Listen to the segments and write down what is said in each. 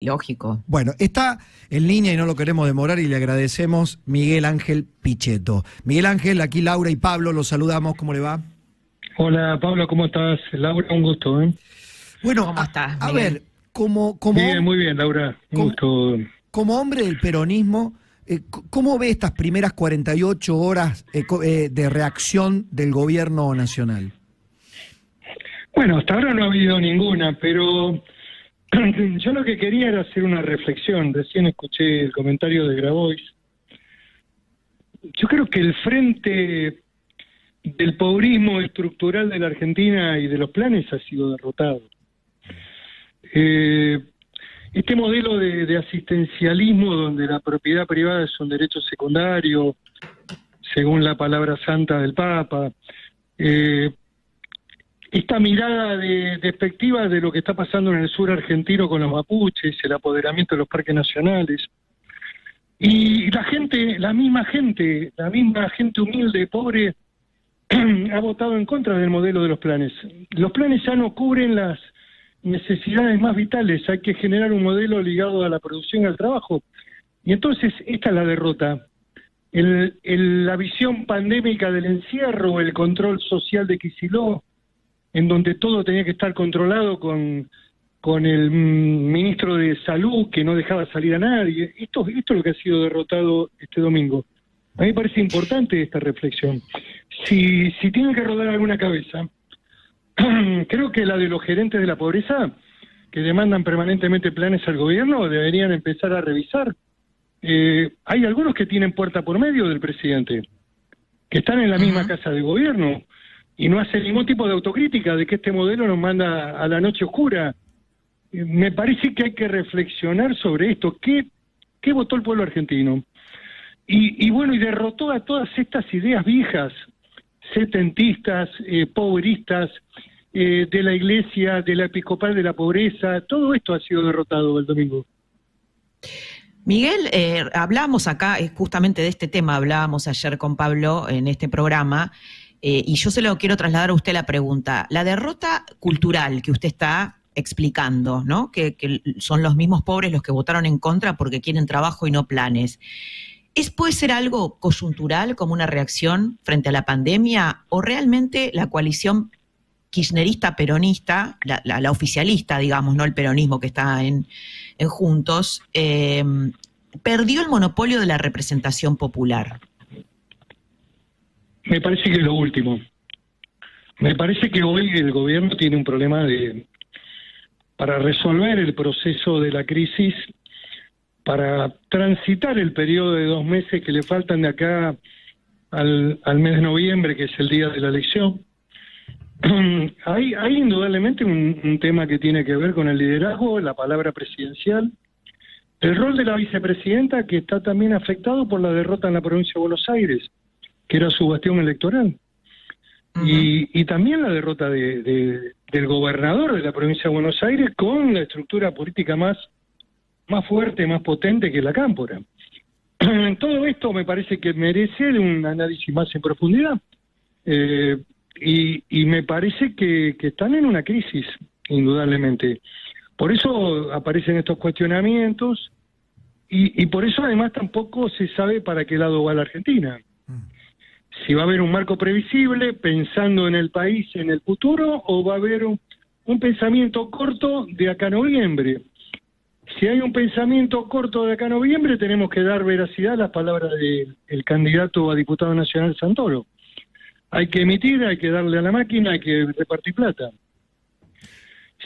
Lógico. Bueno, está en línea y no lo queremos demorar y le agradecemos Miguel Ángel Pichetto. Miguel Ángel, aquí Laura y Pablo, los saludamos, ¿cómo le va? Hola Pablo, ¿cómo estás? Laura, un gusto, ¿eh? Bueno, ¿Cómo estás, a Miguel? ver, como, Bien, muy bien, Laura, un como, gusto. como hombre del peronismo, ¿cómo ve estas primeras 48 horas de reacción del gobierno nacional? Bueno, hasta ahora no ha habido ninguna, pero yo lo que quería era hacer una reflexión. Recién escuché el comentario de Grabois. Yo creo que el frente del pobrismo estructural de la Argentina y de los planes ha sido derrotado. Este modelo de asistencialismo donde la propiedad privada es un derecho secundario, según la palabra santa del Papa, esta mirada despectiva de lo que está pasando en el sur argentino con los mapuches, el apoderamiento de los parques nacionales, y la misma gente humilde, pobre, ha votado en contra del modelo de los planes. Los planes ya no cubren las necesidades más vitales, hay que generar un modelo ligado a la producción y al trabajo. Y entonces esta es la derrota. La visión pandémica del encierro, el control social de Kicillof, en donde todo tenía que estar controlado con el ministro de Salud que no dejaba salir a nadie. Esto es lo que ha sido derrotado este domingo. A mí me parece importante esta reflexión. Si tienen que rodar alguna cabeza, creo que la de los gerentes de la pobreza, que demandan permanentemente planes al gobierno, deberían empezar a revisar. Hay algunos que tienen puerta por medio del presidente, que están en la misma casa de gobierno, y no hacen ningún tipo de autocrítica de que este modelo nos manda a la noche oscura. Me parece que hay que reflexionar sobre esto. ¿Qué votó el pueblo argentino? Y bueno, y derrotó a todas estas ideas viejas, setentistas, pobristas, de la iglesia, de la episcopal de la pobreza. Todo esto ha sido derrotado el domingo. Miguel, hablábamos acá, justamente de este tema, hablábamos ayer con Pablo en este programa, y yo se lo quiero trasladar a usted la pregunta. La derrota cultural que usted está explicando, ¿no? Que son los mismos pobres los que votaron en contra porque quieren trabajo y no planes. ¿Puede ser algo coyuntural como una reacción frente a la pandemia o realmente la coalición kirchnerista-peronista, la oficialista, digamos, no el peronismo que está en Juntos, perdió el monopolio de la representación popular? Me parece que es lo último. Me parece que hoy el gobierno tiene un problema para resolver el proceso de la crisis, para transitar el periodo de 2 meses que le faltan de acá al mes de noviembre, que es el día de la elección. Hay indudablemente un tema que tiene que ver con el liderazgo, la palabra presidencial, el rol de la vicepresidenta, que está también afectado por la derrota en la provincia de Buenos Aires, que era su bastión electoral. Y también la derrota del gobernador de la provincia de Buenos Aires con la estructura política más fuerte, más potente que la Cámpora. Todo esto me parece que merece un análisis más en profundidad. Y me parece que están en una crisis, indudablemente. Por eso aparecen estos cuestionamientos y por eso además tampoco se sabe para qué lado va la Argentina. Si va a haber un marco previsible pensando en el país, en el futuro, o va a haber un pensamiento corto de acá a noviembre. Si hay un pensamiento corto de acá a noviembre, tenemos que dar veracidad a las palabras del candidato a diputado nacional Santoro. Hay que emitir, hay que darle a la máquina, hay que repartir plata.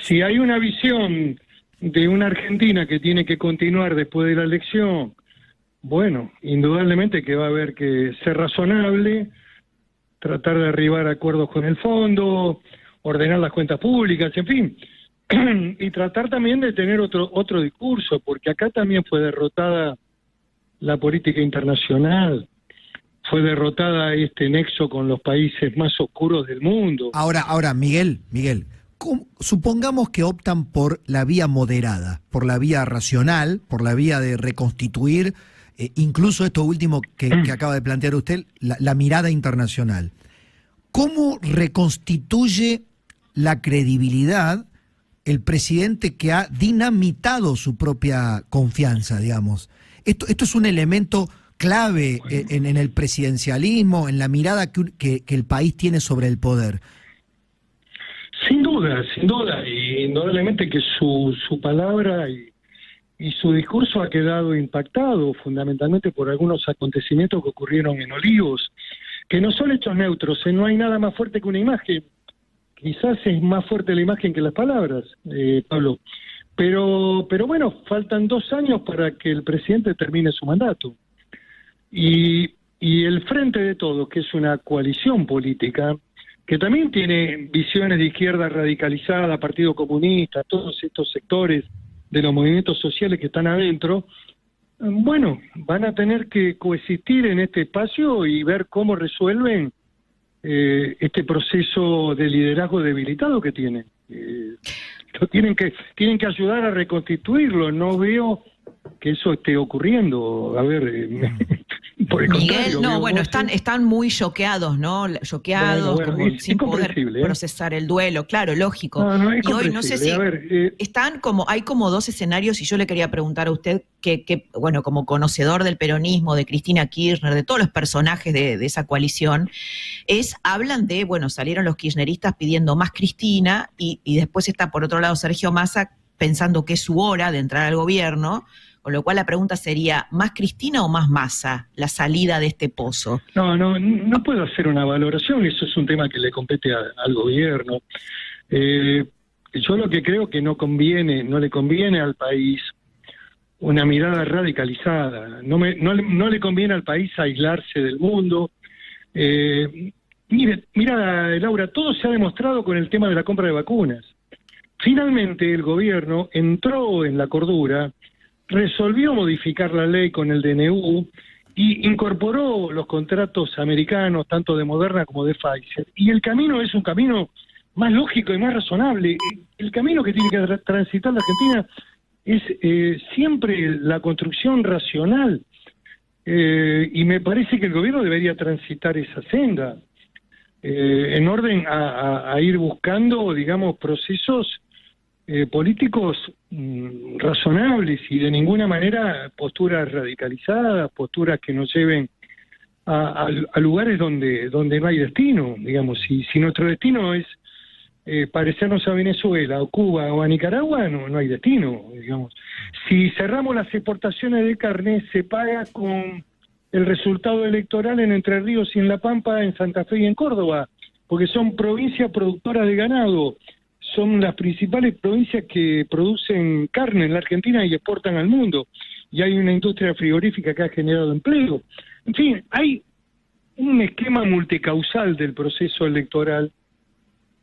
Si hay una visión de una Argentina que tiene que continuar después de la elección, bueno, indudablemente que va a haber que ser razonable, tratar de arribar a acuerdos con el fondo, ordenar las cuentas públicas, en fin, y tratar también de tener otro discurso, porque acá también fue derrotada la política internacional, fue derrotada este nexo con los países más oscuros del mundo. Ahora, Miguel, supongamos que optan por la vía moderada, por la vía racional, por la vía de reconstituir, incluso esto último que acaba de plantear usted, la mirada internacional. ¿Cómo reconstituye la credibilidad el presidente que ha dinamitado su propia confianza, digamos. Esto es un elemento clave en el presidencialismo, en la mirada que el país tiene sobre el poder. Sin duda, y indudablemente que su palabra y su discurso ha quedado impactado fundamentalmente por algunos acontecimientos que ocurrieron en Olivos, que no son hechos neutros, no hay nada más fuerte que una imagen. Quizás es más fuerte la imagen que las palabras, Pablo. Pero bueno, faltan 2 años para que el presidente termine su mandato. Y el Frente de Todos, que es una coalición política, que también tiene visiones de izquierda radicalizada, Partido Comunista, todos estos sectores de los movimientos sociales que están adentro, bueno, van a tener que coexistir en este espacio y ver cómo resuelven este proceso de liderazgo debilitado que tienen. Tienen que ayudar a reconstituirlo. No veo que eso esté ocurriendo. A ver, por el Miguel, contrario, no, bueno, están muy choqueados, ¿no? Choqueados, bueno, como sin poder procesar el duelo, claro, lógico. Y hoy no sé si hay como 2 escenarios, y yo le quería preguntar a usted que bueno, como conocedor del peronismo, de Cristina Kirchner, de todos los personajes de esa coalición, hablan de, bueno, salieron los kirchneristas pidiendo más Cristina, y después está por otro lado Sergio Massa pensando que es su hora de entrar al gobierno. Con lo cual la pregunta sería, ¿más Cristina o más Massa la salida de este pozo? No puedo hacer una valoración, eso es un tema que le compete al gobierno. Yo lo que creo que no le conviene al país una mirada radicalizada, no le conviene al país aislarse del mundo. Mira, Laura, todo se ha demostrado con el tema de la compra de vacunas. Finalmente el gobierno entró en la cordura, resolvió modificar la ley con el DNU y incorporó los contratos americanos, tanto de Moderna como de Pfizer. Y el camino es un camino más lógico y más razonable. El camino que tiene que transitar la Argentina es siempre la construcción racional. Y me parece que el gobierno debería transitar esa senda, en orden a ir buscando, digamos, procesos políticos razonables y de ninguna manera posturas radicalizadas, posturas que nos lleven a lugares donde no hay destino, digamos. Si nuestro destino es parecernos a Venezuela o Cuba o a Nicaragua, no hay destino, digamos. Si cerramos las exportaciones de carne, se paga con el resultado electoral en Entre Ríos y en La Pampa, en Santa Fe y en Córdoba, porque son provincias productoras de ganado. Son las principales provincias que producen carne en la Argentina y exportan al mundo. Y hay una industria frigorífica que ha generado empleo. En fin, hay un esquema multicausal del proceso electoral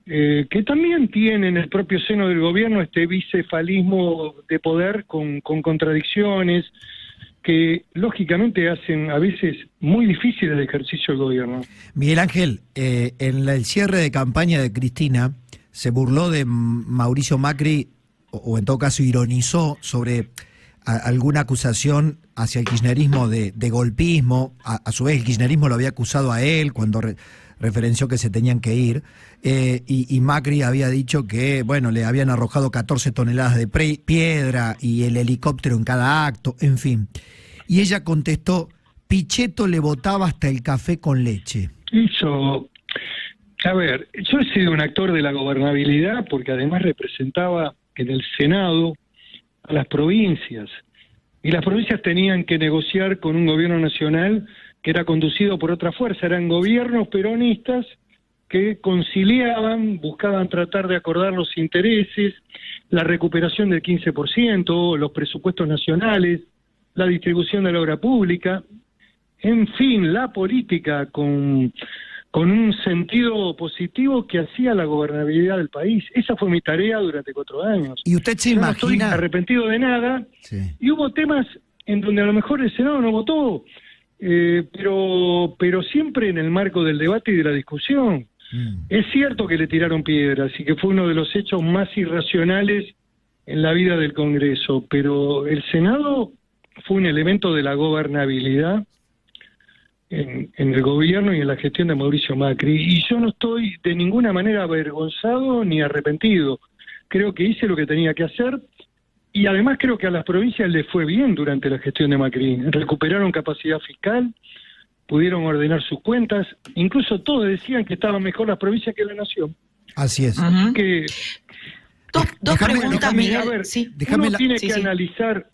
que también tiene en el propio seno del gobierno este bicefalismo de poder con contradicciones que lógicamente hacen a veces muy difícil el ejercicio del gobierno. Miguel Ángel, en el cierre de campaña de Cristina se burló de Mauricio Macri, o en todo caso ironizó sobre alguna acusación hacia el kirchnerismo de golpismo. A su vez el kirchnerismo lo había acusado a él cuando referenció que se tenían que ir, y Macri había dicho que, bueno, le habían arrojado 14 toneladas de piedra y el helicóptero en cada acto, en fin. Y ella contestó, Pichetto le botaba hasta el café con leche. A ver, yo he sido un actor de la gobernabilidad porque además representaba en el Senado a las provincias, y las provincias tenían que negociar con un gobierno nacional que era conducido por otra fuerza. Eran gobiernos peronistas que conciliaban, buscaban tratar de acordar los intereses, la recuperación del 15%, los presupuestos nacionales, la distribución de la obra pública, en fin, la política con un sentido positivo que hacía la gobernabilidad del país. Esa fue mi tarea durante 4 años. ¿Y usted se Yo imagina? No estoy arrepentido de nada, sí. Y hubo temas en donde a lo mejor el Senado no votó, pero siempre en el marco del debate y de la discusión. Es cierto que le tiraron piedras y que fue uno de los hechos más irracionales en la vida del Congreso, pero el Senado fue un elemento de la gobernabilidad en el gobierno y en la gestión de Mauricio Macri, y yo no estoy de ninguna manera avergonzado ni arrepentido. creo que hice lo que tenía que hacer, y además creo que a las provincias les fue bien durante la gestión de Macri. Recuperaron capacidad fiscal, pudieron ordenar sus cuentas, incluso todos decían que estaban mejor las provincias que la nación. Así es. Ujú. Que Dos preguntas, Miguel. a ver, Sí. uno tiene que analizar,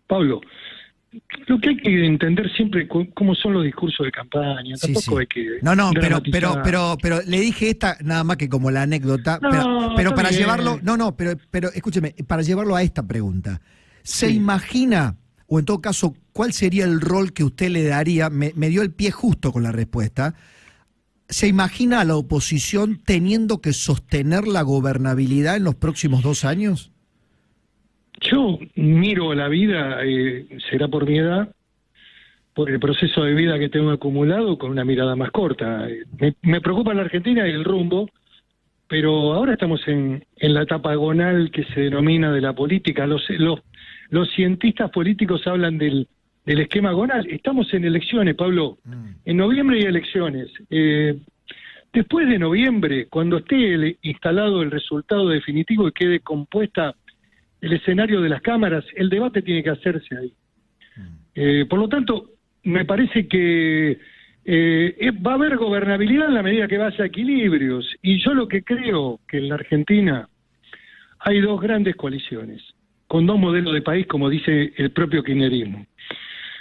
Pablo, lo que hay que entender siempre cómo son los discursos de campaña. Tampoco hay que pero le dije esta nada más que como la anécdota, pero para bien. llevarlo, pero escúcheme, para llevarlo a esta pregunta, ¿se imagina, o en todo caso, cuál sería el rol que usted le daría? Me dio el pie justo con la respuesta. ¿Se imagina a la oposición teniendo que sostener la gobernabilidad en los próximos 2 años? Yo miro la vida, será por mi edad, por el proceso de vida que tengo acumulado, con una mirada más corta. Me preocupa la Argentina y el rumbo, pero ahora estamos en la etapa agonal que se denomina de la política. Los cientistas políticos hablan del esquema agonal. Estamos en elecciones, Pablo. En noviembre hay elecciones. Después de noviembre, cuando esté instalado el resultado definitivo y quede compuesta el escenario de las cámaras, el debate tiene que hacerse ahí. Por lo tanto, me parece que va a haber gobernabilidad en la medida que vaya a equilibrios. Y yo lo que creo que en la Argentina hay 2 grandes coaliciones, con 2 modelos de país, como dice el propio kirchnerismo.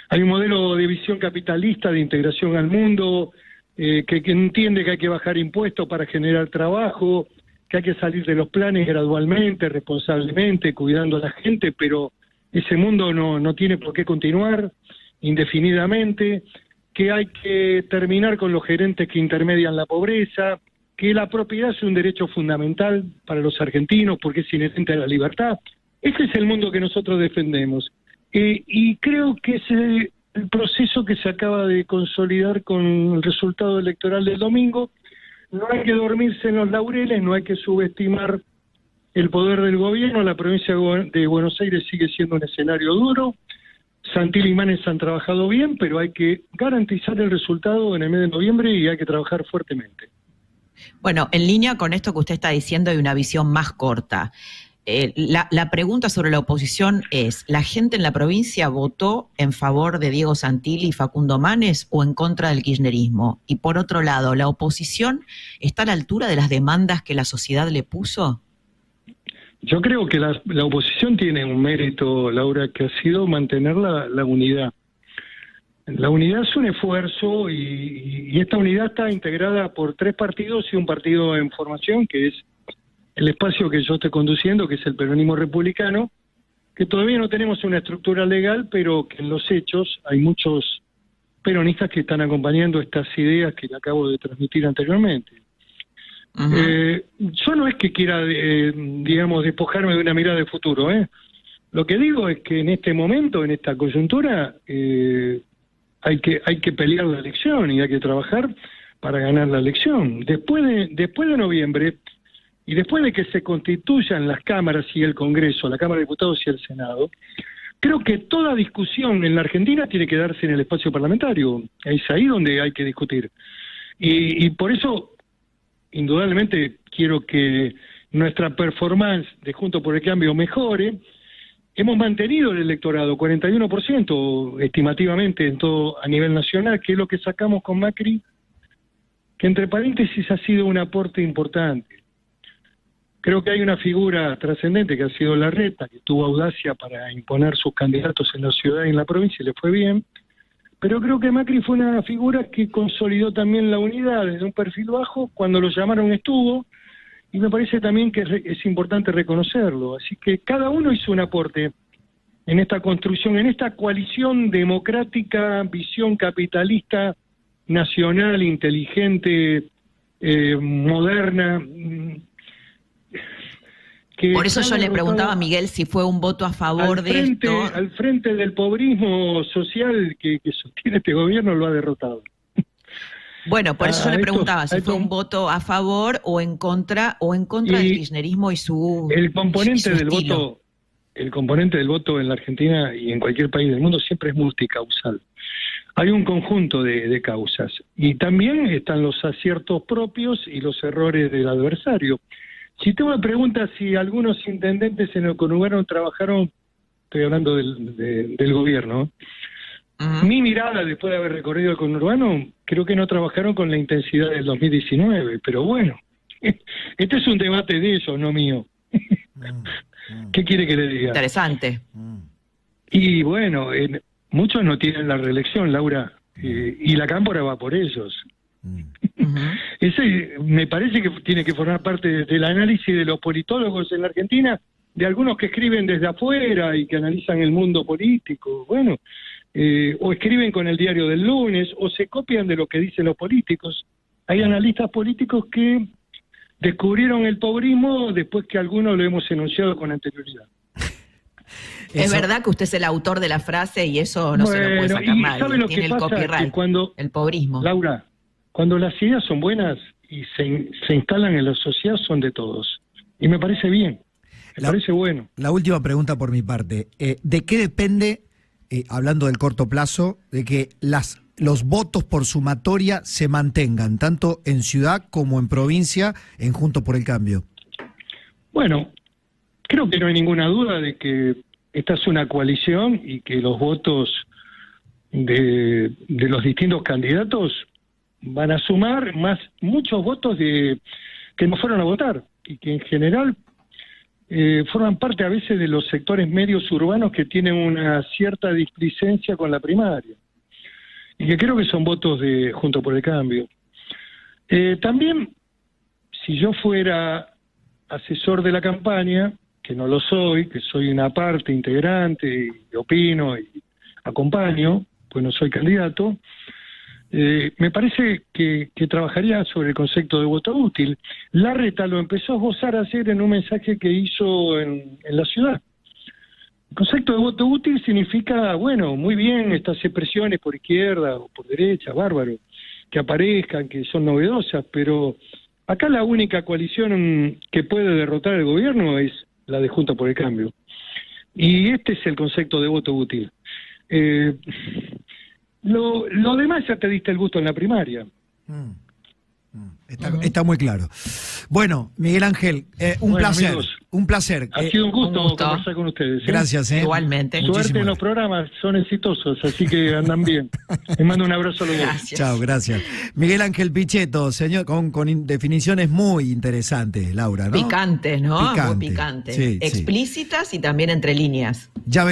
Hay un modelo de visión capitalista, de integración al mundo, que entiende que hay que bajar impuestos para generar trabajo, que hay que salir de los planes gradualmente, responsablemente, cuidando a la gente, pero ese mundo no tiene por qué continuar indefinidamente, que hay que terminar con los gerentes que intermedian la pobreza, que la propiedad es un derecho fundamental para los argentinos porque es inherente a la libertad. Ese es el mundo que nosotros defendemos. Y creo que ese el proceso que se acaba de consolidar con el resultado electoral del domingo. No hay que dormirse en los laureles, no hay que subestimar el poder del gobierno. La provincia de Buenos Aires sigue siendo un escenario duro. Santilli y Manes han trabajado bien, pero hay que garantizar el resultado en el mes de noviembre y hay que trabajar fuertemente. Bueno, en línea con esto que usted está diciendo, hay una visión más corta. La pregunta sobre la oposición es, ¿la gente en la provincia votó en favor de Diego Santilli y Facundo Manes o en contra del kirchnerismo? Y por otro lado, ¿la oposición está a la altura de las demandas que la sociedad le puso? Yo creo que la oposición tiene un mérito, Laura, que ha sido mantener la unidad. La unidad es un esfuerzo y esta unidad está integrada por 3 partidos y un partido en formación, que es el espacio que yo estoy conduciendo, que es el peronismo republicano, que todavía no tenemos una estructura legal, pero que en los hechos hay muchos peronistas que están acompañando estas ideas que le acabo de transmitir anteriormente. Yo no es que quiera, digamos, despojarme de una mirada de futuro. Lo que digo es que en este momento, en esta coyuntura, hay que pelear la elección y hay que trabajar para ganar la elección. Después de noviembre, y después de que se constituyan las cámaras y el Congreso, la Cámara de Diputados y el Senado, creo que toda discusión en la Argentina tiene que darse en el espacio parlamentario. Es ahí donde hay que discutir. Y por eso, indudablemente, quiero que nuestra performance de Juntos por el Cambio mejore. Hemos mantenido el electorado, 41% estimativamente en todo a nivel nacional, que es lo que sacamos con Macri, que entre paréntesis ha sido un aporte importante. Creo que hay una figura trascendente que ha sido Larreta, que tuvo audacia para imponer sus candidatos en la ciudad y en la provincia y le fue bien, pero creo que Macri fue una figura que consolidó también la unidad desde un perfil bajo. Cuando lo llamaron estuvo, y me parece también que es importante reconocerlo. Así que cada uno hizo un aporte en esta construcción, en esta coalición democrática, visión capitalista, nacional, inteligente, moderna. Por eso yo le preguntaba a Miguel si fue un voto a favor de esto. Al frente del pobrismo social que sostiene este gobierno lo ha derrotado. Bueno, por eso yo le preguntaba si fue un voto a favor o en contra del kirchnerismo y su el componente del estilo. voto. El componente del voto en la Argentina y en cualquier país del mundo siempre es multicausal. Hay un conjunto de causas y también están los aciertos propios y los errores del adversario. Si tú me preguntas si algunos intendentes en el conurbano trabajaron, estoy hablando del gobierno, mi mirada después de haber recorrido el conurbano, creo que no trabajaron con la intensidad del 2019, pero bueno, este es un debate de ellos, no mío. ¿Qué quiere que le diga? Interesante. Y bueno, muchos no tienen la reelección, Laura, y la cámpora va por ellos. Ese me parece que tiene que formar parte del análisis de los politólogos en la Argentina, de algunos que escriben desde afuera y que analizan el mundo político, bueno, o escriben con el diario del lunes, o se copian de lo que dicen los políticos. Hay analistas políticos que descubrieron el pobrismo después que algunos lo hemos enunciado con anterioridad. Es verdad que usted es el autor de la frase y eso no se lo puede sacar nadie. ¿Sabe lo Tiene que el pasa? copyright, Que cuando, el pobrismo. Laura, cuando las ideas son buenas y se instalan en la sociedad, son de todos. Y me parece bien, me parece bueno. La última pregunta por mi parte. ¿De qué depende, hablando del corto plazo, de que los votos por sumatoria se mantengan, tanto en ciudad como en provincia, en Juntos por el Cambio? Bueno, creo que no hay ninguna duda de que esta es una coalición y que los votos de los distintos candidatos van a sumar muchos votos que no fueron a votar y que en general forman parte a veces de los sectores medios urbanos que tienen una cierta displicencia con la primaria y que creo que son votos de Juntos por el Cambio. También, si yo fuera asesor de la campaña, que no lo soy, que soy una parte integrante y opino y acompaño, pues no soy candidato, me parece que trabajaría sobre el concepto de voto útil. Larreta lo empezó a esbozar ayer en un mensaje que hizo en la ciudad. El concepto de voto útil significa, bueno, muy bien estas expresiones por izquierda o por derecha, bárbaro, que aparezcan, que son novedosas, pero acá la única coalición que puede derrotar al gobierno es la de Juntos por el Cambio. Y este es el concepto de voto útil. Lo demás ya te diste el gusto en la primaria. Está muy claro. Bueno, Miguel Ángel, un placer. Amigos, Un placer. ha sido un gusto conversar con ustedes. Gracias. Igualmente. Suerte en los programas, son exitosos, así que andan bien. Les mando un abrazo a los dos. Gracias. Chao, gracias. Miguel Ángel Pichetto, señor, con definiciones muy interesantes, Laura, ¿no? Picantes, ¿no? Picante. Muy picantes. Sí, sí. Explícitas y también entre líneas. Ya